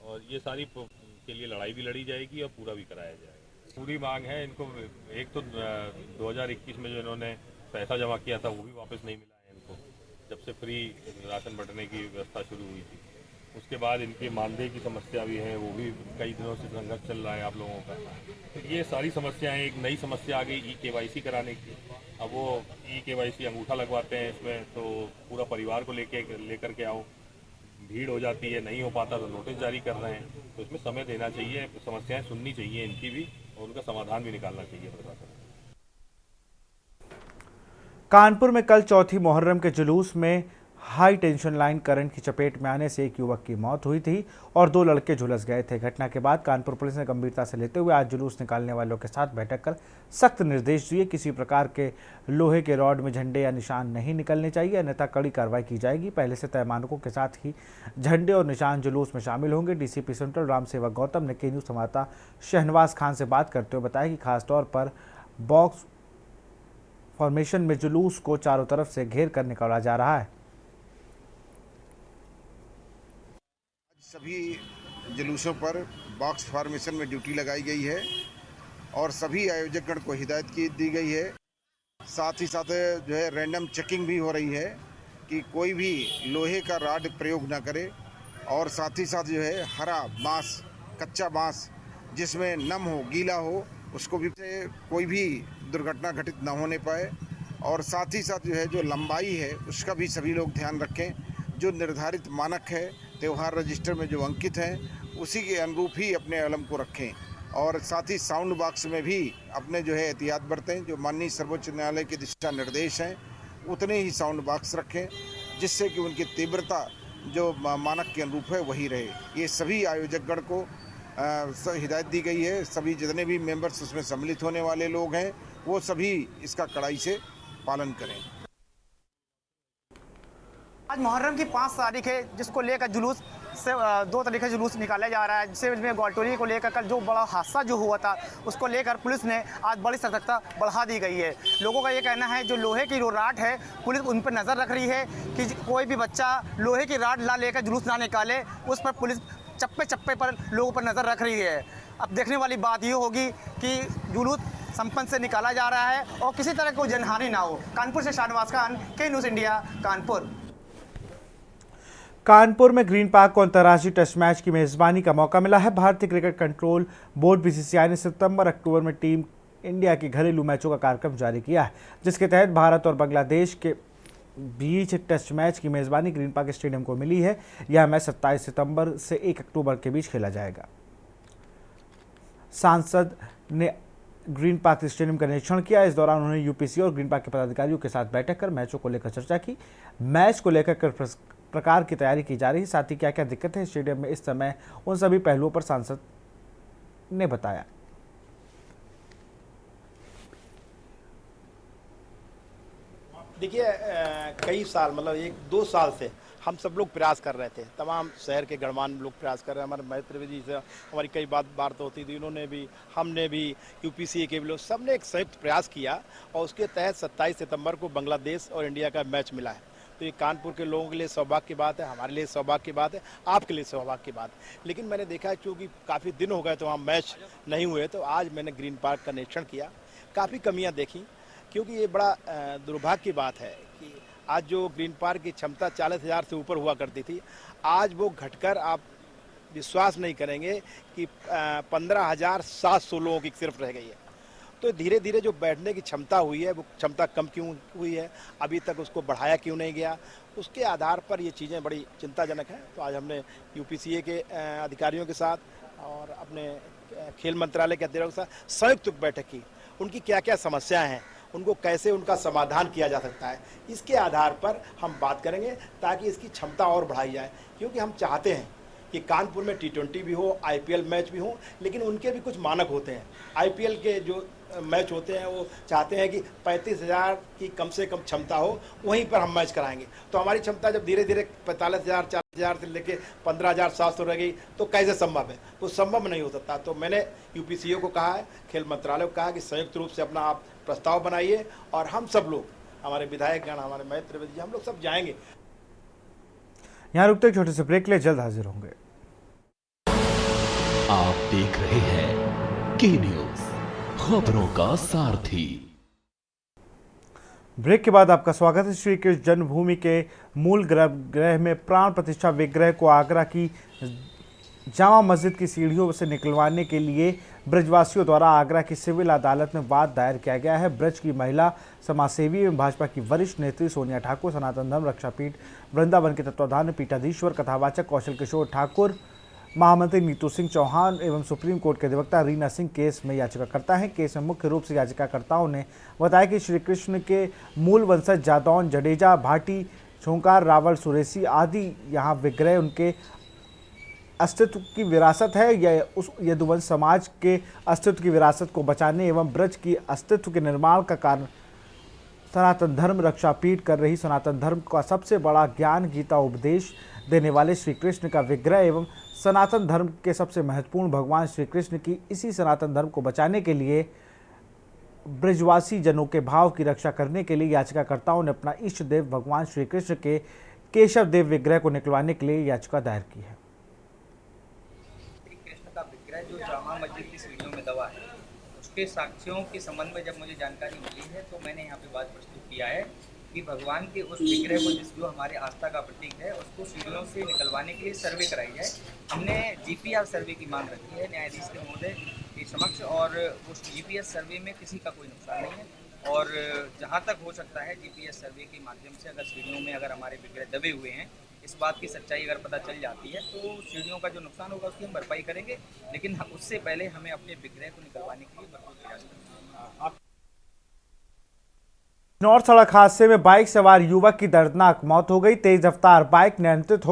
और ये सारी के लिए लड़ाई भी लड़ी जाएगी और पूरा भी कराया जाएगा। पूरी मांग है इनको। एक तो 2021 में जो इन्होंने पैसा जमा किया था वो भी वापस नहीं मिला है इनको, जब से फ्री राशन बंटने की व्यवस्था शुरू हुई थी। उसके बाद इनकी मानदेय की समस्या भी है, वो भी कई दिनों से संघर्ष चल रहा है आप लोगों का। तो ये सारी समस्याएं, एक नई समस्या आ गई EKYC कराने की। अब वो EKYC अंगूठा लगवाते हैं इसमें, तो पूरा परिवार को लेकर के आओ, भीड़ हो जाती है, नहीं हो पाता तो नोटिस जारी कर रहे हैं। तो इसमें समय देना चाहिए, समस्याएं सुननी चाहिए इनकी भी और उनका समाधान भी निकालना चाहिए प्रशासन। कानपुर में कल चौथी मुहर्रम के जुलूस में हाई टेंशन लाइन करंट की चपेट में आने से एक युवक की मौत हुई थी और 2 लड़के झुलस गए थे। घटना के बाद कानपुर पुलिस ने गंभीरता से लेते हुए आज जुलूस निकालने वालों के साथ बैठक कर सख्त निर्देश दिए। किसी प्रकार के लोहे के रॉड में झंडे या निशान नहीं निकलने चाहिए, अन्यथा कड़ी कार्रवाई की जाएगी। पहले से तय मानकों के साथ ही झंडे और निशान जुलूस में शामिल होंगे। DCP सेंट्रल राम सेवक गौतम ने KNews संवाददाता शहनवाज खान से बात करते हुए बताया कि खासतौर पर बॉक्स फॉर्मेशन में जुलूस को चारों तरफ से घेर कर निकाला जा रहा है। सभी जुलूसों पर बॉक्स फॉर्मेशन में ड्यूटी लगाई गई है और सभी आयोजकगण को हिदायत की दी गई है। साथ ही साथ जो है रैंडम चेकिंग भी हो रही है कि कोई भी लोहे का रॉड प्रयोग ना करे और साथ ही साथ जो है हरा बांस, कच्चा बांस जिसमें नम हो, गीला हो, उसको भी कोई भी दुर्घटना घटित ना होने पाए। और साथ ही साथ जो है जो लंबाई है उसका भी सभी लोग ध्यान रखें। जो निर्धारित मानक है त्यौहार रजिस्टर में जो अंकित हैं उसी के अनुरूप ही अपने अलम को रखें। और साथ ही साउंड बॉक्स में भी अपने जो है एहतियात बरतें। जो माननीय सर्वोच्च न्यायालय के दिशा निर्देश हैं उतने ही साउंड बॉक्स रखें, जिससे कि उनकी तीव्रता जो मानक के अनुरूप है वही रहे। ये सभी आयोजकगण को हिदायत दी गई है। सभी जितने भी मेंबर्स उसमें सम्मिलित होने वाले लोग हैं वो सभी इसका कड़ाई से पालन करें। आज मुहर्रम की 5 तारीख है, जिसको लेकर जुलूस से 2 तरीके से जुलूस निकाला जा रहा है। जिसमें ग्वालटोली को लेकर कल जो बड़ा हादसा जो हुआ था उसको लेकर पुलिस ने आज बड़ी सतर्कता बढ़ा दी गई है। लोगों का ये कहना है जो लोहे की राड है पुलिस उन पर नज़र रख रही है कि कोई भी बच्चा लोहे की राड ना लेकर जुलूस ना निकाले, उस पर पुलिस चप्पे चप्पे पर लोगों पर नज़र रख रही है। अब देखने वाली बात ये होगी कि जुलूस संपन्न से निकाला जा रहा है और किसी तरह कोई जनहानि ना हो। कानपुर से शाहनवाज खान, KNews इंडिया, कानपुर। कानपुर में ग्रीन पार्क को अंतर्राष्ट्रीय टेस्ट मैच की मेजबानी का मौका मिला है। भारतीय क्रिकेट कंट्रोल बोर्ड BCCI ने सितंबर-अक्टूबर में टीम इंडिया के घरेलू मैचों का कार्यक्रम जारी किया है, जिसके तहत भारत और बांग्लादेश के बीच टेस्ट मैच की मेजबानी ग्रीन पार्क स्टेडियम को मिली है। यह मैच 27 सितंबर से 1 अक्टूबर के बीच खेला जाएगा। सांसद ने ग्रीन पार्क स्टेडियम का निरीक्षण किया। इस दौरान उन्होंने UPC और ग्रीन पार्क के पदाधिकारियों के साथ बैठक कर मैचों को लेकर चर्चा की। मैच को लेकर किस प्रकार की तैयारी की जा रही है, साथ ही क्या क्या दिक्कत है स्टेडियम में इस समय, उन सभी पहलुओं पर सांसद ने बताया। देखिए कई साल मतलब 1-2 साल से हम सब लोग प्रयास कर रहे थे, तमाम शहर के गणमान्य लोग प्रयास कर रहे हैं। हमारे महेंद्र जी से हमारी कई बात होती थी, उन्होंने भी, हमने भी, यूपीसीए के भी लोग, सबने एक संयुक्त प्रयास किया और उसके तहत 27 सितंबर को बांग्लादेश और इंडिया का मैच मिला है। तो ये कानपुर के लोगों के लिए सौभाग्य की बात है, हमारे लिए सौभाग्य की बात है, आपके लिए सौभाग्य की बात है। लेकिन मैंने देखा है क्योंकि काफ़ी दिन हो गए तो वहाँ मैच नहीं हुए, तो आज मैंने ग्रीन पार्क का निरीक्षण किया, काफ़ी कमियाँ देखी। क्योंकि ये बड़ा दुर्भाग्य की बात है कि आज जो ग्रीन पार्क की क्षमता 40,000 से ऊपर हुआ करती थी, आज वो घटकर आप विश्वास नहीं करेंगे कि 15,700 लोगों की सिर्फ रह गई है। तो धीरे धीरे जो बैठने की क्षमता हुई है वो क्षमता कम क्यों हुई है, अभी तक उसको बढ़ाया क्यों नहीं गया, उसके आधार पर ये चीज़ें बड़ी चिंताजनक हैं। तो आज हमने यूपीसीए के अधिकारियों के साथ और अपने खेल मंत्रालय के अधिकारियों के साथ संयुक्त बैठक की, उनकी क्या क्या समस्याएं हैं, उनको कैसे उनका समाधान किया जा सकता है, इसके आधार पर हम बात करेंगे ताकि इसकी क्षमता और बढ़ाई जाए। क्योंकि हम चाहते हैं कि कानपुर में T20 भी हो, IPL मैच भी हो, लेकिन उनके भी कुछ मानक होते हैं। IPL के जो मैच होते हैं वो चाहते हैं कि 35,000 की कम से कम क्षमता हो, वहीं पर हम मैच कराएंगे। तो हमारी क्षमता जब धीरे धीरे 45,000 40,000 से लेके 15,700 रह गई तो कैसे संभव है, वो संभव नहीं हो सकता। तो मैंने यूपीसीए को कहा है, खेल मंत्रालय को कहा कि संयुक्त रूप से अपना आप प्रस्ताव बनाइए और हम सब लोग, हमारे विधायकगण, हमारे महेंद्र जी, हम लोग सब जाएंगे। यहाँ रुकते एक छोटे से ब्रेक ले, जल्द हाजिर होंगे। आप देख रहे हैं के न्यूज, खबरों का सारथी। ब्रेक के बाद आपका स्वागत है। श्री कृष्ण जन्मभूमि के मूल गर्भगृह में प्राण प्रतिष्ठा विग्रह को आगरा की जामा मस्जिद की सीढ़ियों से निकलवाने के लिए ब्रजवासियों द्वारा आगरा की सिविल अदालत में वाद दायर किया गया है। ब्रज की महिला समाजसेवी एवं भाजपा की वरिष्ठ नेत्री सोनिया ठाकुर, सनातन धर्म रक्षा पीठ वृंदावन के तत्वाधान पीठाधीश्वर कथावाचक कौशल किशोर ठाकुर, महामंत्री नीतू सिंह चौहान एवं सुप्रीम कोर्ट के अधिवक्ता रीना सिंह केस में याचिकाकर्ता हैं। केस में मुख्य रूप से याचिकाकर्ताओं ने बताया कि श्री कृष्ण के मूल वंशज जादौन, जडेजा, भाटी, छोंकार, रावल, सुरेसी आदि यहाँ विग्रह उनके अस्तित्व की विरासत है। यह उस यदुवंश समाज के अस्तित्व की विरासत को बचाने एवं ब्रज की अस्तित्व के निर्माण का कारण सनातन धर्म रक्षा पीठ कर रही सनातन धर्म का सबसे बड़ा ज्ञान गीता उपदेश देने वाले श्री कृष्ण का विग्रह एवं सनातन धर्म के सबसे महत्वपूर्ण भगवान श्री कृष्ण की इसी सनातन धर्म को बचाने के लिए ब्रजवासी जनों के भाव की रक्षा करने के लिए याचिकाकर्ताओं ने अपना इष्ट देव भगवान श्री कृष्ण के केशव देव विग्रह को निकलवाने के लिए याचिका दायर की है। कृष्ण का विग्रह जो जामा मस्जिद की सीढ़ियों में दबा है, उसके साक्ष्यों के संबंध में जब मुझे जानकारी मिली है तो मैंने यहाँ पे बात प्रस्तुत किया है कि भगवान के उस विग्रह को जो हमारे आस्था का प्रतीक है उसको सीढ़ियों से निकलवाने के लिए सर्वे कराई जाए। हमने GPR सर्वे की मांग रखी है न्यायाधीश के महोदय के समक्ष, और उस GPS सर्वे में किसी का कोई नुकसान नहीं है। और जहाँ तक हो सकता है GPS सर्वे के माध्यम से अगर सीढ़ियों में अगर हमारे विग्रह दबे हुए हैं, इस बात की सच्चाई अगर पता चल जाती है तो सीढ़ियों का जो नुकसान होगा उसकी हम भरपाई करेंगे, लेकिन उससे पहले हमें अपने विग्रह को निकलवाने के लिए भरपूर प्रयास करना है। नौर सड़क हादसे में बाइक सवार युवक की दर्दनाक मौत हो गई। तेज रफ्तार बाइक अनियंत्रित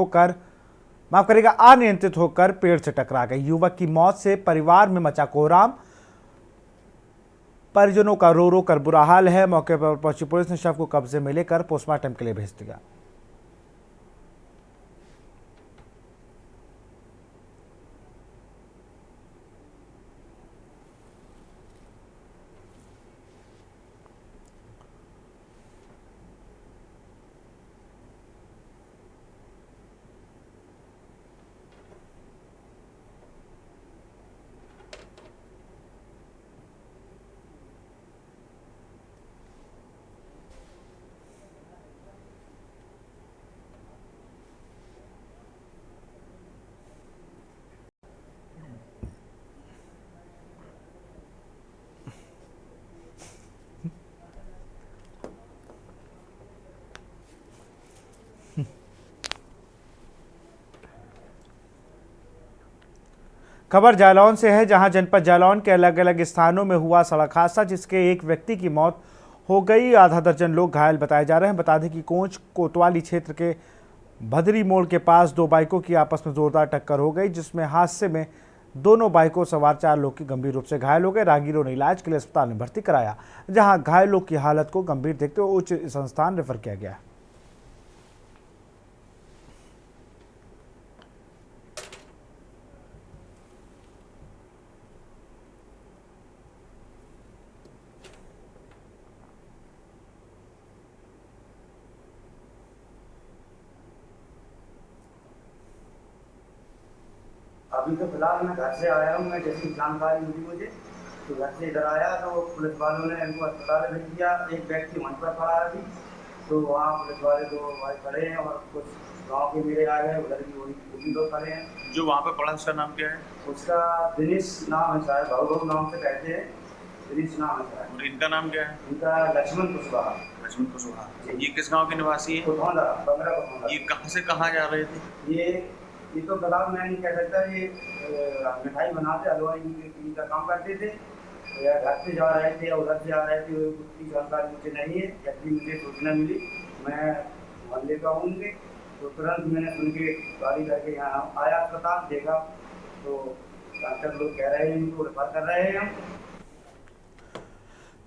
होकर पेड़ से टकरा गई। युवक की मौत से परिवार में मचा कोहराम, परिजनों का रो रो कर बुरा हाल है। मौके पर पहुंची पुलिस ने शव को कब्जे में लेकर पोस्टमार्टम के लिए भेज दिया। खबर जालौन से है, जहां जनपद जालौन के अलग अलग स्थानों में हुआ सड़क हादसा जिसके एक व्यक्ति की मौत हो गई। आधा दर्जन लोग घायल बताए जा रहे हैं। बता दें कि कोंच कोतवाली क्षेत्र के भदरी मोड़ के पास दो बाइकों की आपस में जोरदार टक्कर हो गई, जिसमें हादसे में दोनों बाइकों सवार 4 लोग की गंभीर रूप से घायल हो गए। राहगीरों ने इलाज के लिए अस्पताल में भर्ती कराया, जहां घायलों की हालत को गंभीर देखते हुए उच्च संस्थान रेफर किया गया। अभी तो फिलहाल मैं घर से आया हूँ। मैं जैसी जानकारी मिली मुझे तो घर से इधर आया तो पुलिस वालों ने इनको अस्पताल भेज दिया। एक व्यक्ति वहीं पर पड़ा है अभी, तो वहाँ पुलिस वाले 2 भाई खड़े हैं और कुछ गांव के मेरे आ गए, उधर भी वही लोग खड़े हैं। जो वहाँ पे पड़ा उसका नाम क्या है? उसका दिनेश नाम है शायद, भाऊ नाम से कहते हैं, दिनेश नाम है शायद। और इनका नाम क्या है? इनका लक्ष्मण कुशवाहा। लक्ष्मण कुशवाहा। ये किस गाँव के निवासी है? ये कहाँ से कहाँ जा रहे थे? ये तो फिलहाल मैं नहीं कह सकता। ये मिठाई बनाते, हलवाई का काम करते थे, या घर से जा रहे थे या उधर से आ रहे थे, उसकी जानकारी मुझे नहीं है। जबकि मुझे सूचना मिली, मैं मोहल्ले का हूँ, तो तुरंत मैंने सुन के गाड़ी करके यहाँ आया अस्पताल, देखा तो डॉक्टर लोग कह रहे हैं इनको रेफर कर रहे हैं हम।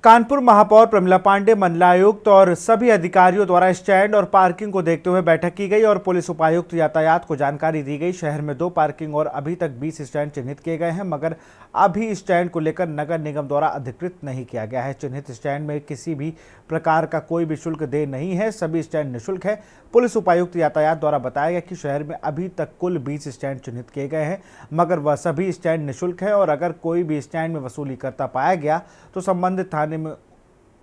कानपुर महापौर प्रमिला पांडे, मंडलायुक्त और सभी अधिकारियों द्वारा स्टैंड और पार्किंग को देखते हुए बैठक की गई और पुलिस उपायुक्त यातायात को जानकारी दी गई। शहर में 2 पार्किंग और अभी तक 20 स्टैंड चिन्हित किए गए हैं, मगर अभी स्टैंड को लेकर नगर निगम द्वारा अधिकृत नहीं किया गया है। चिन्हित स्टैंड में किसी भी प्रकार का कोई भी शुल्क देय नहीं है, सभी स्टैंड निःशुल्क है। पुलिस उपायुक्त यातायात द्वारा बताया गया कि शहर में अभी तक कुल 20 स्टैंड चिन्हित किए गए हैं, मगर वह सभी स्टैंड निःशुल्क है और अगर कोई भी स्टैंड में वसूली करता पाया गया तो संबंधित थाने में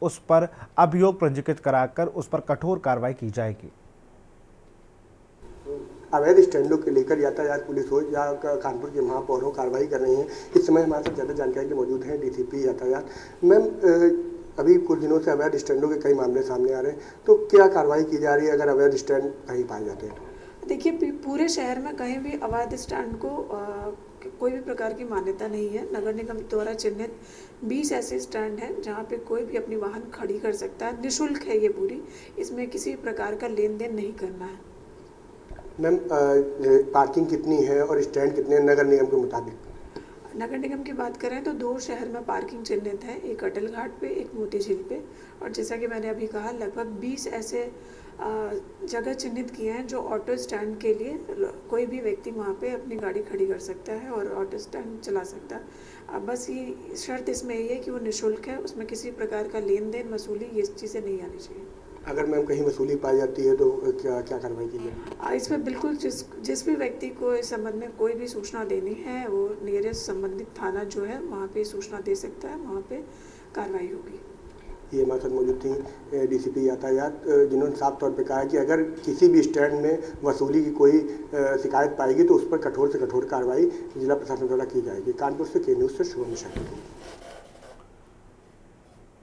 उस पर अभियोग पंजीकृत कराकर उस पर कठोर कार्रवाई की जाएगी। अवैध स्टैंडों के लेकर यातायात पुलिस हो या कानपुर के महापौर हो कार्रवाई कर रहे हैं। इस समय हमारे साथ ज़्यादा जानकारी के मौजूद हैं डीसीपी यातायात। मैम, अभी कुछ दिनों से अवैध स्टैंडों के कई मामले सामने आ रहे हैं, तो क्या कार्रवाई की जा रही है अगर अवैध स्टैंड कहीं पाए जाते हैं? देखिए, पूरे शहर में कहीं भी अवैध स्टैंड को कोई भी प्रकार की मान्यता नहीं है। नगर निगम द्वारा चिन्हित 20 ऐसे स्टैंड हैं जहां पे कोई भी अपनी वाहन खड़ी कर सकता है। निःशुल्क है ये पूरी, इसमें किसी प्रकार का लेन देन नहीं करना है। मैम, पार्किंग कितनी है और स्टैंड कितने हैं नगर निगम के मुताबिक? नगर निगम की बात करें तो 2 शहर में पार्किंग चिन्हित है, एक अटल घाट पे, एक मोती झील पे। और जैसा कि मैंने अभी कहा, लगभग 20 ऐसे जगह चिन्हित किए हैं जो ऑटो स्टैंड के लिए कोई भी व्यक्ति वहाँ पे अपनी गाड़ी खड़ी कर सकता है और ऑटो स्टैंड चला सकता है। अब बस ये शर्त इसमें ये है कि वो निःशुल्क है, उसमें किसी प्रकार का लेन देन वसूली ये चीज़ें नहीं आनी चाहिए। अगर मैम कहीं वसूली पाई जाती है तो क्या कार्रवाई की जाए? इसमें बिल्कुल जिस भी व्यक्ति को इस संबंध में कोई भी सूचना देनी है, वो नियरेस्ट संबंधित थाना जो है वहाँ पे सूचना दे सकता है, वहाँ पे कार्रवाई होगी। ये हमारे साथ मौजूद थी डीसीपी यातायात, जिन्होंने साफ तौर पे कहा कि अगर किसी भी स्टैंड में वसूली की कोई शिकायत पाएगी तो उस पर कठोर से कठोर कार्रवाई जिला प्रशासन द्वारा की जाएगी। कानपुर से के न्यूज़ से शुभम मिश्रा।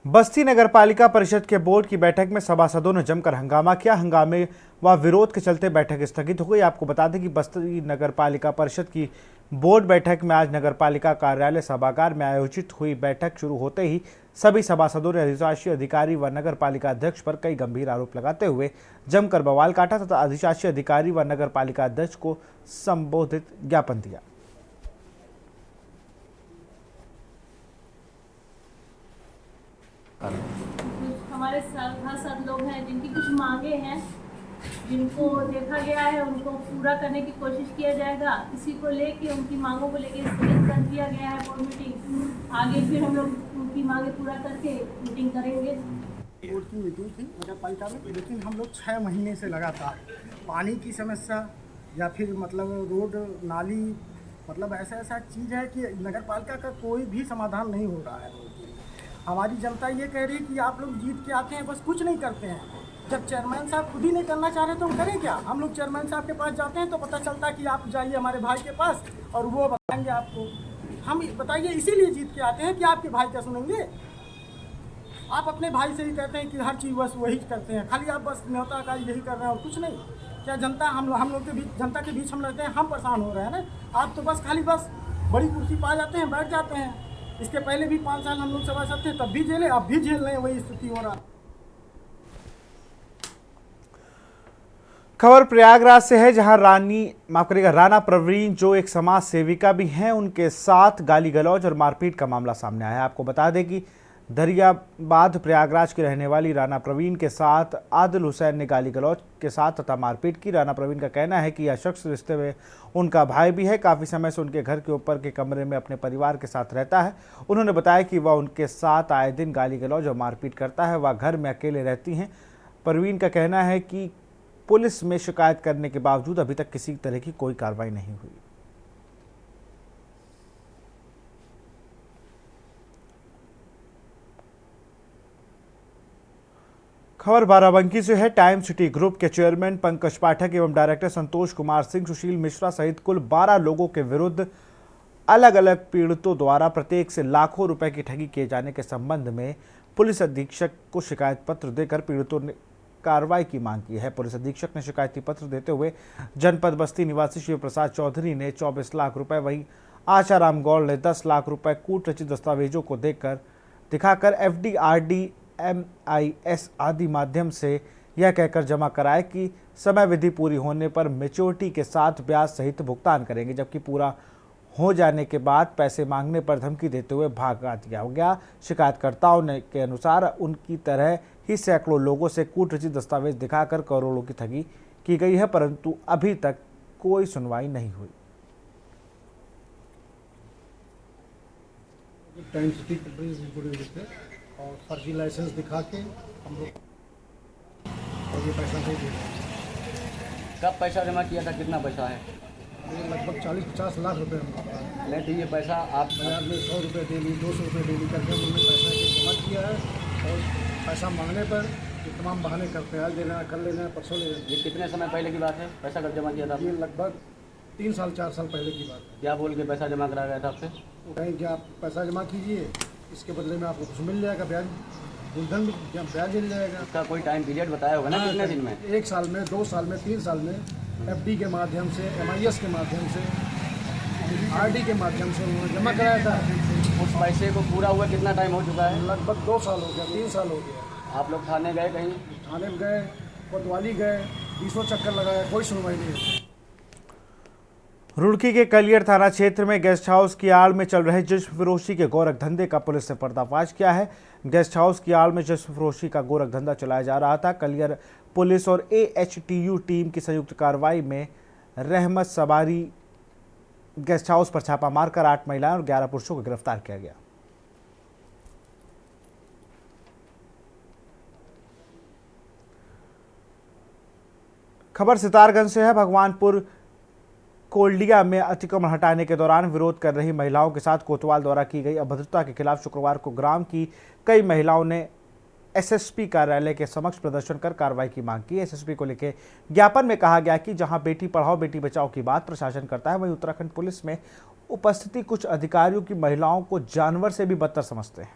बस्ती नगर पालिका परिषद के बोर्ड की बैठक में सभासदों ने जमकर हंगामा किया। हंगामे व विरोध के चलते बैठक स्थगित हो गई। आपको बता दें कि बस्ती नगर पालिका परिषद की बोर्ड बैठक में आज नगर पालिका कार्यालय सभागार में आयोजित हुई। बैठक शुरू होते ही सभी सभासदों ने अधिशासी अधिकारी व नगर पालिका अध्यक्ष पर कई गंभीर आरोप लगाते हुए जमकर बवाल काटा तथा अधिशासी अधिकारी व नगर पालिका अध्यक्ष को संबोधित ज्ञापन दिया। हमारे सभासद लोग हैं जिनकी कुछ मांगे हैं, जिनको देखा गया है उनको पूरा करने की कोशिश किया जाएगा। इसी को लेके उनकी मांगों को लेके स्थगित कर दिया गया है बोर्ड मीटिंग। आगे फिर हम लोग उनकी मांगे पूरा करके मीटिंग करेंगे। बोर्ड की मीटिंग थी नगर पालिका में, लेकिन हम लोग 6 महीने से लगातार पानी की समस्या या फिर मतलब रोड नाली मतलब ऐसा चीज़ है कि नगर पालिका का कोई भी समाधान नहीं हो रहा है। हमारी जनता ये कह रही है कि आप लोग जीत के आते हैं बस कुछ नहीं करते हैं। जब चेयरमैन साहब खुद ही नहीं करना चाह रहे तो हम करें क्या? हम लोग चेयरमैन साहब के पास जाते हैं तो पता चलता है कि आप जाइए हमारे भाई के पास और वो बताएंगे आपको। हम बताइए इसीलिए जीत के आते हैं कि आपके भाई क्या सुनेंगे? आप अपने भाई से ही कहते हैं कि हर चीज़ बस वही करते हैं, खाली आप बस न्योता का यही कर रहे हैं और कुछ नहीं। क्या जनता हम लोग के बीच जनता के बीच हम रहते हैं, हम परेशान हो रहे हैं ना। आप तो बस खाली बस बड़ी कुर्सी पा जाते हैं, बैठ जाते हैं। इसके पहले भी 5 साल हम लोग सभासद थे, तब भी जेले, अब भी झेल रहे हैं, वही स्थिति हो रहा है। खबर प्रयागराज से है, जहां राणा प्रवीण जो एक समाज सेविका भी हैं, उनके साथ गाली गलौज और मारपीट का मामला सामने आया है। आपको बता दें कि दरियाबाद प्रयागराज की रहने वाली राणा प्रवीण के साथ आदिल हुसैन ने गाली गलौज के साथ तथा मारपीट की। राणा प्रवीण का कहना है कि यह शख्स रिश्ते में उनका भाई भी है, काफ़ी समय से उनके घर के ऊपर के कमरे में अपने परिवार के साथ रहता है। उन्होंने बताया कि वह उनके साथ आए दिन गाली गलौज और मारपीट करता है। वह घर में अकेले रहती हैं। प्रवीण का कहना है कि पुलिस में शिकायत करने के बावजूद अभी तक किसी तरह की कोई कार्रवाई नहीं हुई। खबर बाराबंकी से है। टाइम सिटी ग्रुप के चेयरमैन पंकज पाठक एवं डायरेक्टर संतोष कुमार सिंह, सुशील मिश्रा सहित कुल 12 लोगों के विरुद्ध अलग अलग पीड़ितों द्वारा प्रत्येक से लाखों रुपए की ठगी किए जाने के संबंध में पुलिस अधीक्षक को शिकायत पत्र देकर पीड़ितों ने कार्रवाई की मांग की है। पुलिस अधीक्षक ने शिकायती पत्र देते हुए जनपद बस्ती निवासी शिव प्रसाद चौधरी ने 24 लाख रुपए, वहीं आशाराम गौड़ ने 10 लाख रुपए कूट रचित दस्तावेजों को दिखाकर FD, RD, MIS आदि माध्यम से यह कहकर जमा कराए कि समय विधि पूरी होने पर मैच्योरिटी के साथ ब्याज सहित भुगतान करेंगे, जबकि पूरा हो जाने के बाद पैसे मांगने पर धमकी देते हुए भागा दिया गया। शिकायतकर्ताओं ने के अनुसार उनकी तरह ही सैकड़ों लोगों से कूट रचित दस्तावेज दिखाकर करोड़ों की ठगी की गई है, परंतु अभी तक कोई सुनवाई नहीं हुई। टाइम सिटी और फर्जी लाइसेंस दिखा के हम लोग और ये पैसा नहीं दे रहे। कब पैसा जमा किया था, कितना पैसा है? ये लगभग 40-50 लाख रुपए नहीं तो ये पैसा आप बाजार में 100 रुपये डेली, 200 रुपये डेली करके उन्होंने पैसा जमा किया है और पैसा मांगने पर ये तमाम बहाने करते हैं, आज लेना, कल लेना, परसों लेना। ये कितने समय पहले की बात है? पैसा कब जमा किया था? ये लगभग 3 साल 4 साल पहले की बात है। क्या बोल के पैसा जमा करा गया था आपसे? कहीं कि आप पैसा जमा कीजिए, इसके बदले में आपको कुछ मिल जाएगा, ब्याज मूलधन ब्याज मिल जाएगा। इसका कोई टाइम पीरियड बताया होगा ना, कितने दिन में? 1 साल में, 2 साल में, 3 साल में, FD के माध्यम से, MIS के माध्यम से, RD के माध्यम से उन्होंने जमा कराया था। उस पैसे को पूरा हुआ कितना टाइम हो चुका है? लगभग 2 साल हो गया, 3 साल हो गया। आप लोग थाने गए कहीं? थाने में गए, कोतवाली गए, 20 चक्कर लगाया, कोई सुनवाई नहीं है। रुड़की के कलियर थाना क्षेत्र में गेस्ट हाउस की आड़ में चल रहे जिस्म फरोशी के गोरख धंधे का पुलिस ने पर्दाफाश किया है। गेस्ट हाउस की आड़ में जिस्म फरोशी का गोरख धंधा चलाया जा रहा था। कलियर पुलिस और AHTU टीम की संयुक्त कार्रवाई में रहमत सबारी गेस्ट हाउस पर छापा मारकर 8 महिलाएं और 11 पुरुषों को गिरफ्तार किया गया। खबर सितारगंज से है। भगवानपुर कोल्डिया में अतिक्रमण हटाने के दौरान विरोध कर रही महिलाओं के साथ कोतवाल द्वारा की गई अभद्रता के खिलाफ शुक्रवार को ग्राम की कई महिलाओं ने SSP कार्यालय के समक्ष प्रदर्शन कर कार्रवाई की मांग की। SSP को लेकर ज्ञापन में कहा गया कि जहां बेटी पढ़ाओ बेटी बचाओ की बात प्रशासन करता है, वहीं उत्तराखंड पुलिस में उपस्थिति कुछ अधिकारियों की महिलाओं को जानवर से भी बदतर समझते हैं।